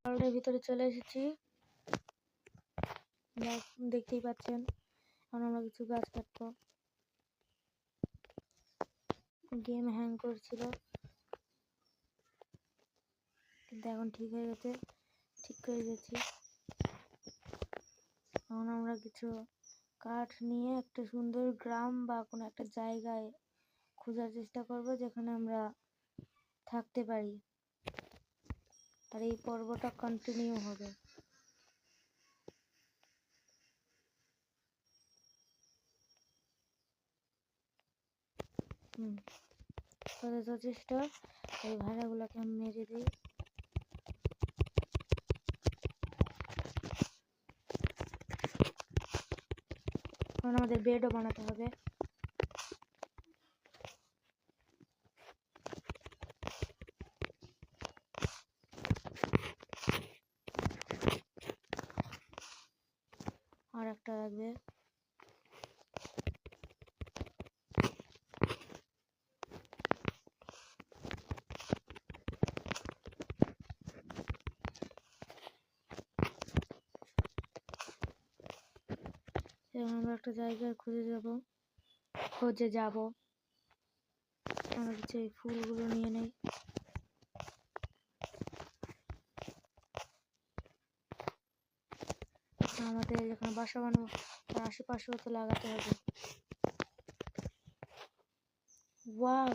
ওয়ার্ল্ডের ভিতরে চলে এসেছি, দেখতেই পাচ্ছেন। এখন আমরা কিছু গাছ কাটবো। গেম হ্যাং করছিল, কিন্তু এখন ঠিক হয়ে গেছে, ঠিক করে গেছি। এখন আমরা কিছু কাঠ নিয়ে একটা সুন্দর গ্রাম বা কোনো একটা জায়গায় খোঁজার চেষ্টা করব যেখানে আমরা থাকতে পারি, আর এই পর্বটা কন্টিনিউ হবে। যথেষ্ট। এই ভাড়াগুলোকে আমি মেরে দিই। এখন আমাদের বেডও বানাতে হবে। আর একটা লাগবে। আমরা একটা জায়গায় খুঁজে যাব। আমরা কিছু এই ফুলগুলো নিয়ে নেই। আমাদের যেখানে বাসা বানাবো তার আশেপাশেও তো লাগাতে হবে। ওয়াও,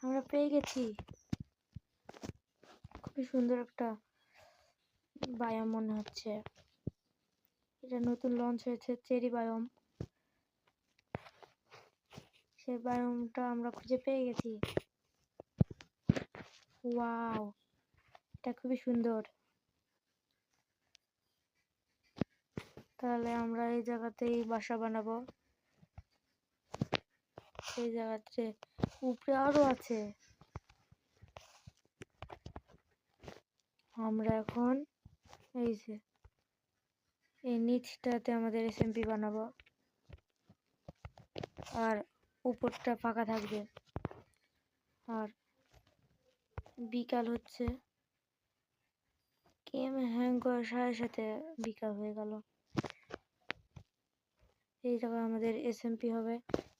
আমরা পেয়ে গেছি। খুবই সুন্দর একটা বায়োম মনে হচ্ছে। এটা নতুন লঞ্চ হয়েছে, চেরি বায়োম। সেই বায়োমটা আমরা খুঁজে পেয়ে গেছি। ওয়াও, এটা খুবই সুন্দর। তাহলে আমরা এই জায়গাতেই বাসা বানাবো। এই জায়গাতে উপরে আরো আছে। আমরা এখন এই যে এই নিচটাতে আমাদের এসএমপি বানাবো, আর উপরটা ফাঁকা থাকবে। আর বিকাল হচ্ছে, গেম হ্যাং করার সাথে সাথে বিকাল হয়ে গেল। এই জায়গায় আমাদের এসএমপি হবে,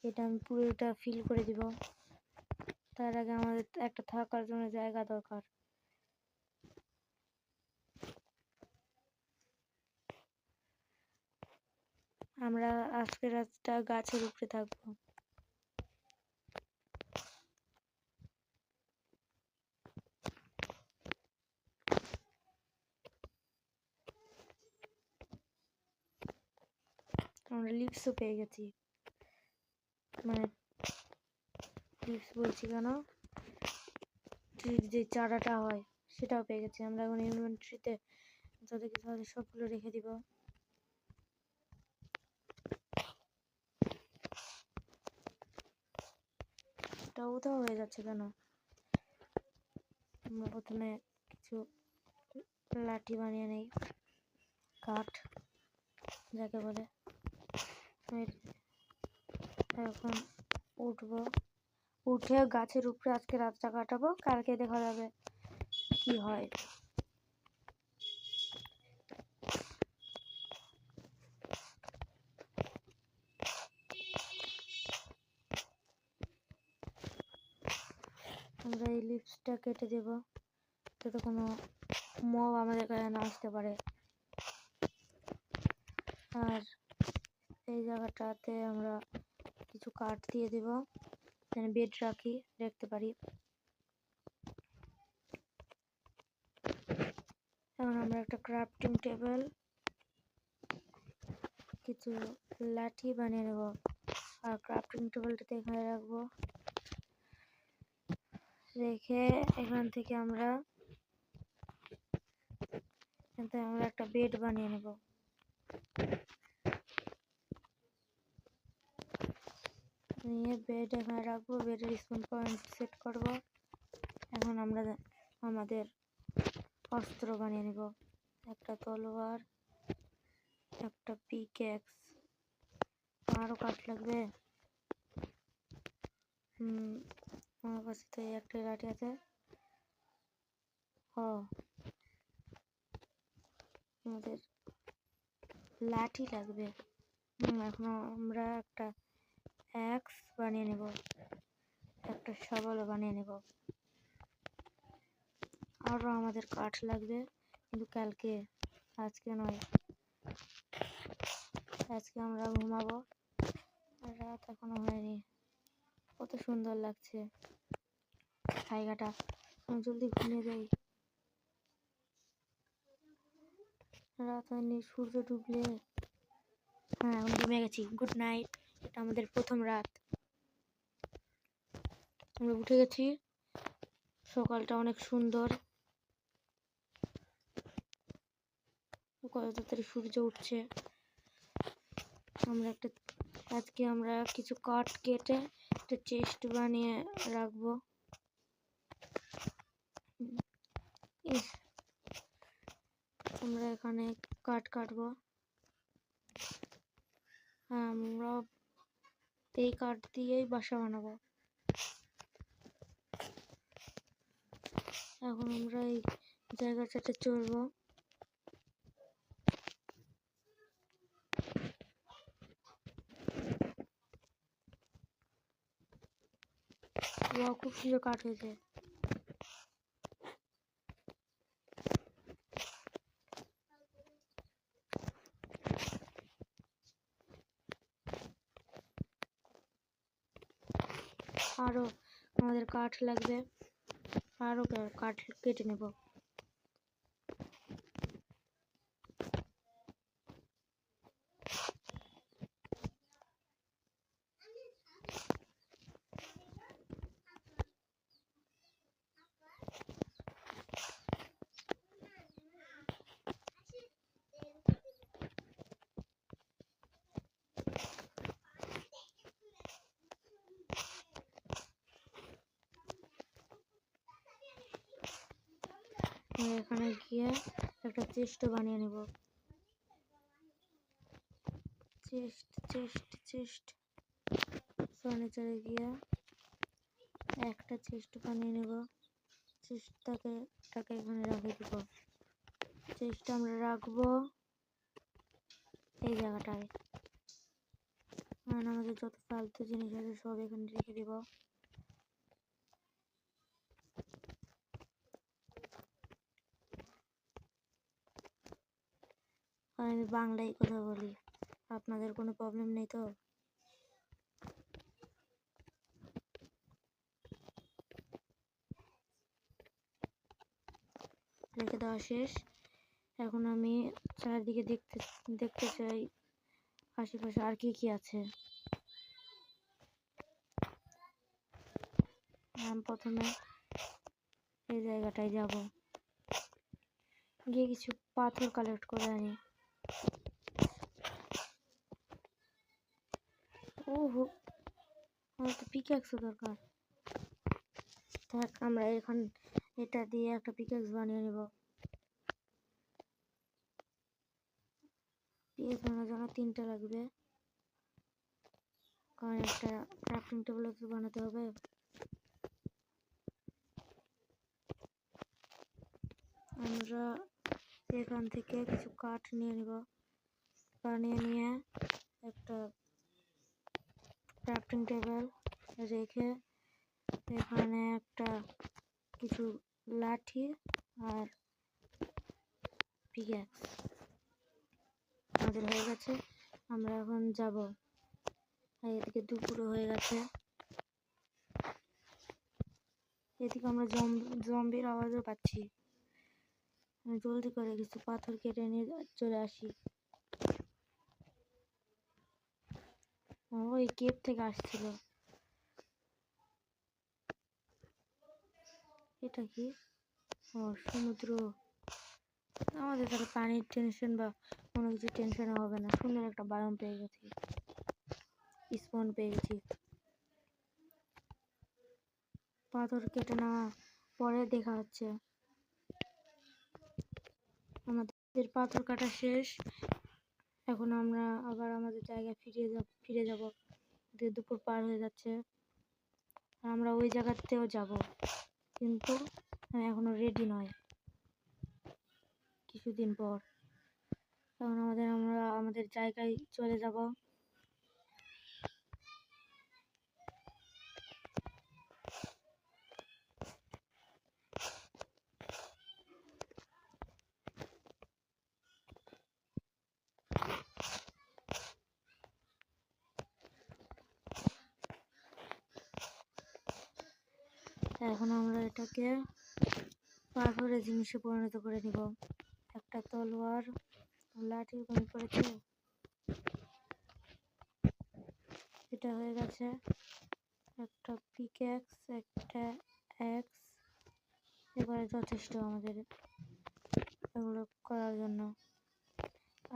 এটা আমি পুরোটা ফিল করে দিব। তার আগে আমাদের একটা থাকার জন্য জায়গা দরকার। আমরা আজকে রাতটা গাছের উপরে থাকবো। আমরা লিপসও পেয়ে গেছি, মানে লিপস বলছি কেন, ট্রির যে চারাটা হয় সেটাও পেয়ে গেছি। আমরা এখন ইনভেন্টরিতে যত কিছু আছে সবগুলো রেখে দিব। এটা উধাও হয়ে যাচ্ছে কেন? আমরা প্রথমে কিছু লাঠি বানিয়ে নেই, কাঠ যাকে বলে। এখন উঠবো, উঠে গাছের উপরে আজকে রাতটা কাটাবো, কালকে দেখা যাবে কি হয়। আমরা এই লিপসটা কেটে দেব যাতে কোনো মব আমাদের গায়ে না আসতে পারে। আর এই জায়গাটাতে আমরা কিছু কাঠ দিয়ে দেব যেন বেড রাখতে পারি। এখন আমরা একটা ক্রাফটিং টেবিল, কিছু লাঠি বানিয়ে নেব, আর ক্রাফটিং টেবিলটাতে এখানে রাখবো। রেখে এখান থেকে আমরা একটা বেড বানিয়ে নেব। নিয়ে বেড এখানে রাখবো, বেডের স্পন পয়েন্ট সেট করব। এখন আমরা আমাদের অস্ত্র বানিয়ে নেব, একটা তলোয়ার, একটা পিক্যাক্স। আরও কাঠ লাগবে। আমার কাছে তো একটা লাঠি আছে। ও আমাদের লাঠি লাগবে। এখন আমরা একটা অ্যাক্স বানিয়ে নেব, একটা শাবলও বানিয়ে নেব। আরও আমাদের কাঠ লাগবে, কিন্তু কালকে, আজকে নয়। আজকে আমরা ঘুমাবো, রাত এখনো হয়নি। কত সুন্দর লাগছে জায়গাটা, জলদি ঘুমিয়ে যাই। রাত হয়নি, সূর্য ডুবলে। হ্যাঁ, এখন ঘুমিয়ে গেছি। Good night. এটা আমাদের প্রথম রাত। আমরা উঠে গেছি, সকালটা অনেক সুন্দর, কত তাড়াতাড়ি সূর্য উঠছে। আজকে আমরা কিছু কাঠ কেটে একটা চেস্ট বানিয়ে রাখবো। আমরা এখানে কাঠ কাটবো। আমরা এই কাঠ দিয়েই বাসা বানাবো। এখন আমরা এই জায়গাটাতে চলবো। খুব সুন্দর কাঠ হয়েছে। আরো আমাদের কাঠ লাগবে, আরো কাঠ কেটে নেব। এখানে গিয়ে একটা চেস্ট বানিয়ে নেব। চেস্ট ফার্নিচারে গিয়ে একটা চেস্ট বানিয়ে নেব। চেস্টটাকে এখানে রেখে দেব। চেস্টটা আমরা রাখবো এই জায়গাটায়। আমাদের যত ফালতু জিনিস আছে সব এখানে রেখে দেব। আমি বাংলায় কথা বলি, আপনাদের কোনো প্রবলেম নেই তো? রেখে দেওয়া শেষ। এখন আমি চারিদিকে দেখতে চাই আশেপাশে আর কি আছে। আমি প্রথমে এই জায়গাটায় যাব, গিয়ে কিছু পাথর কালেক্ট করে আনি। ওহো, আমার তো পিক্যাক্স দরকার। দেখ, আমরা এটা দিয়ে একটা পিক্যাক্স বানিয়ে নেব। পিক্যাক্স বানানোর জন্য 3টা লাগবে, কারণ একটা ক্রাফটিং টেবিল তো বানাতে হবে। আমরা এখান থেকে কিছু কাঠ নিয়ে নেব, বানিয়ে নিয়ে একটা ক্রাফটিং টেবিল রেখে এখানে একটা কিছু লাঠি আর পিক্যাক্স আমাদের হয়ে গেছে। আমরা এখন যাব। এদিকে দুপুরও হয়ে গেছে। এদিকে আমরা জম্বির আওয়াজও পাচ্ছি। জলদি করে কিছু পাথর কেটে নিয়ে চলে আসি। ওই কেভ থেকে আসছিল। এটা কি? ও, সমুদ্র। আমাদের তাহলে পানির টেনশন বা কোনো কিছু টেনশন হবে না। সুন্দর একটা বায়ম পেয়ে গেছি, স্পন পেয়ে গেছি। পাথর কেটে নেওয়া পরে দেখা হচ্ছে। আমাদের পাথর কাটা শেষ। এখন আমরা আবার আমাদের জায়গায় ফিরে যাব। দুপুর পার হয়ে যাচ্ছে, আমরা ওই জায়গাতেও যাব, কিন্তু এখনো রেডি নয়। কিছুদিন পর এখন আমরা আমাদের জায়গায় চলে যাব। এখন আমরা এটাকে পাথরের জিনিসে পরিণত করে নিব। একটা তলোয়ার, লাঠি কমে পড়েছে, এটা হয়ে গেছে। একটা পিক্যাক্স, একটা অ্যাক্স, এবারে যথেষ্ট আমাদের এগুলো করার জন্য।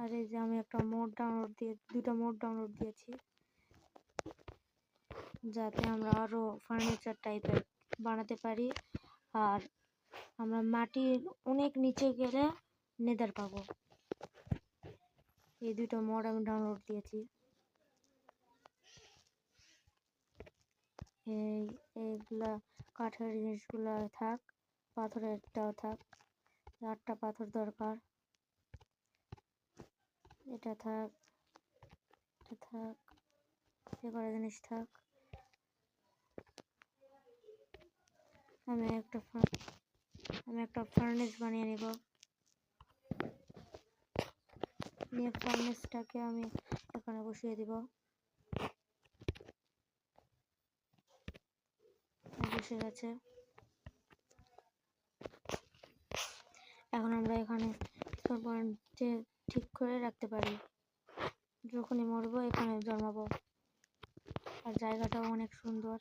আর এই যে আমি একটা দুটো মোড ডাউনলোড দিয়েছি, যাতে আমরা আরো ফার্নিচার টাইপের বানাতে পারি। আর আমরা মাটির অনেক নিচে গেলে নেদার পাবো। এই দুটো মোড আমি ডাউনলোড দিয়েছি। এইগুলা কাঠের জিনিসগুলা থাক, পাথরেরটাও থাক। 8টা পাথর দরকার। এটা থাক, এটা থাক, এ কটা জিনিস থাক। আমি একটা ফার্নেস বানিয়ে নিব। নিয়ে ফার্নেসটাকে আমি এখানে বসিয়ে দিব। বসে গেছে। এখন আমরা এখানে পয়েন্টে ঠিক করে রাখতে পারি। যখনই মরবো এখানে জন্মাবো। আর জায়গাটাও অনেক সুন্দর।